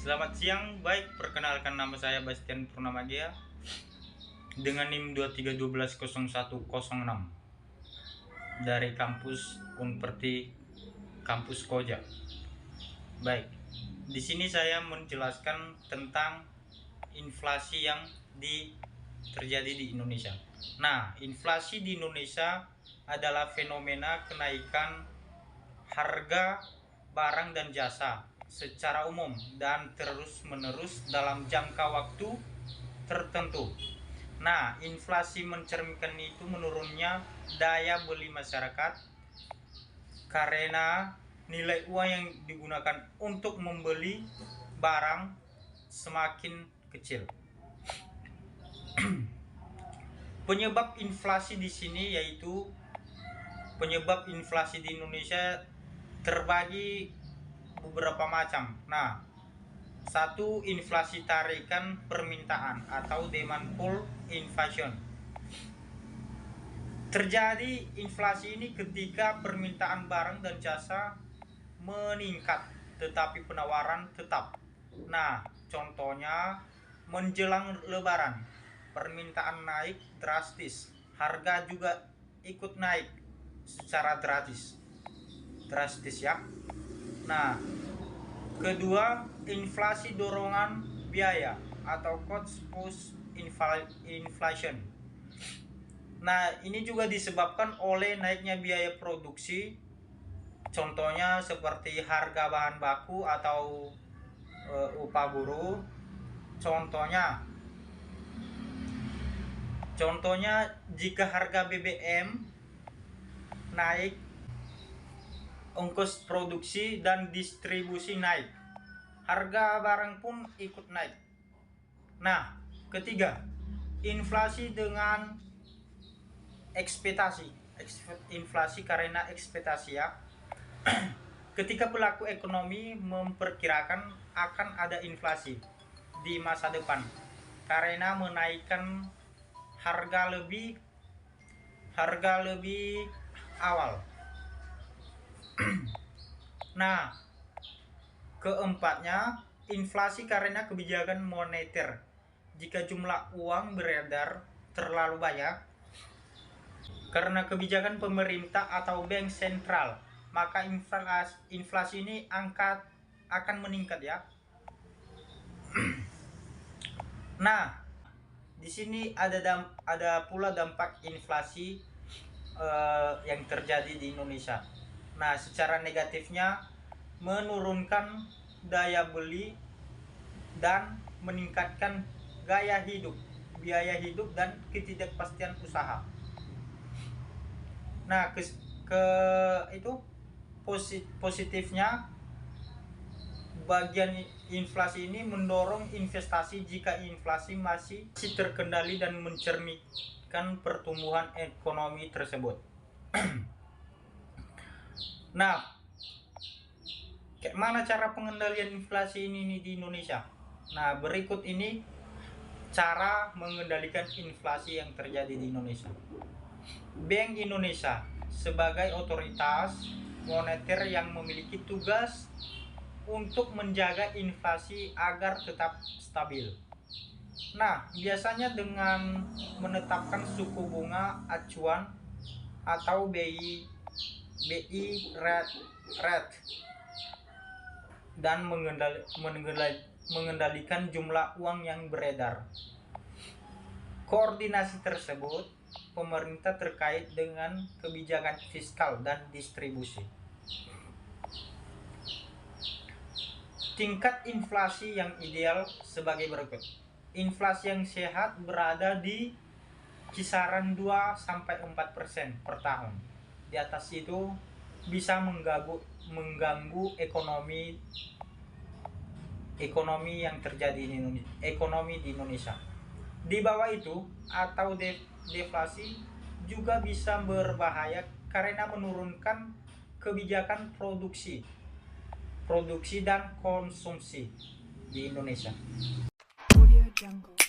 Selamat siang, baik, perkenalkan nama saya Bastian Purnamagia dengan NIM 23120106 dari kampus Unperti Kampus Koja. Baik, di sini saya menjelaskan tentang inflasi yang terjadi di Indonesia. Nah, inflasi di Indonesia adalah fenomena kenaikan harga barang dan jasa secara umum dan terus-menerus dalam jangka waktu tertentu. Nah, inflasi mencerminkan itu menurunnya daya beli masyarakat karena nilai uang yang digunakan untuk membeli barang semakin kecil. Penyebab inflasi di sini yaitu penyebab inflasi di Indonesia terbagi beberapa macam. Nah, satu, inflasi tarikan permintaan atau demand pull inflation. Terjadi inflasi ini ketika permintaan barang dan jasa meningkat tetapi penawaran tetap. Nah, contohnya menjelang lebaran, permintaan naik drastis, harga juga ikut naik secara drastis ya. Nah, kedua, inflasi dorongan biaya atau cost push inflation. Nah, ini juga disebabkan oleh naiknya biaya produksi. Contohnya seperti harga bahan baku atau upah buruh. Contohnya jika harga BBM naik, ongkos produksi dan distribusi naik, harga barang pun ikut naik. Nah, ketiga, inflasi dengan ekspektasi. Inflasi karena ekspektasi ya. Ketika pelaku ekonomi memperkirakan akan ada inflasi di masa depan karena menaikkan harga lebih awal. Nah, keempatnya, inflasi karena kebijakan moneter. Jika jumlah uang beredar terlalu banyak karena kebijakan pemerintah atau bank sentral, maka inflasi ini akan meningkat ya. Nah, di sini ada pula dampak inflasi yang terjadi di Indonesia. Nah, secara negatifnya menurunkan daya beli dan meningkatkan biaya hidup dan ketidakpastian usaha. Nah, positifnya bagian inflasi ini mendorong investasi jika inflasi masih terkendali dan mencerminkan pertumbuhan ekonomi tersebut. Nah, kayak mana cara pengendalian inflasi ini di Indonesia? Nah, berikut ini cara mengendalikan inflasi yang terjadi di Indonesia. Bank Indonesia sebagai otoritas moneter yang memiliki tugas untuk menjaga inflasi agar tetap stabil. Nah, biasanya dengan menetapkan suku bunga acuan atau BI rate dan mengendalikan jumlah uang yang beredar. Koordinasi tersebut pemerintah terkait dengan kebijakan fiskal dan distribusi. Tingkat inflasi yang ideal sebagai berikut. Inflasi yang sehat berada di kisaran 2-4% per tahun. Di atas itu bisa mengganggu ekonomi yang terjadi di Indonesia. Di bawah itu atau deflasi juga bisa berbahaya karena menurunkan kebijakan produksi dan konsumsi di Indonesia. Audio Jungle.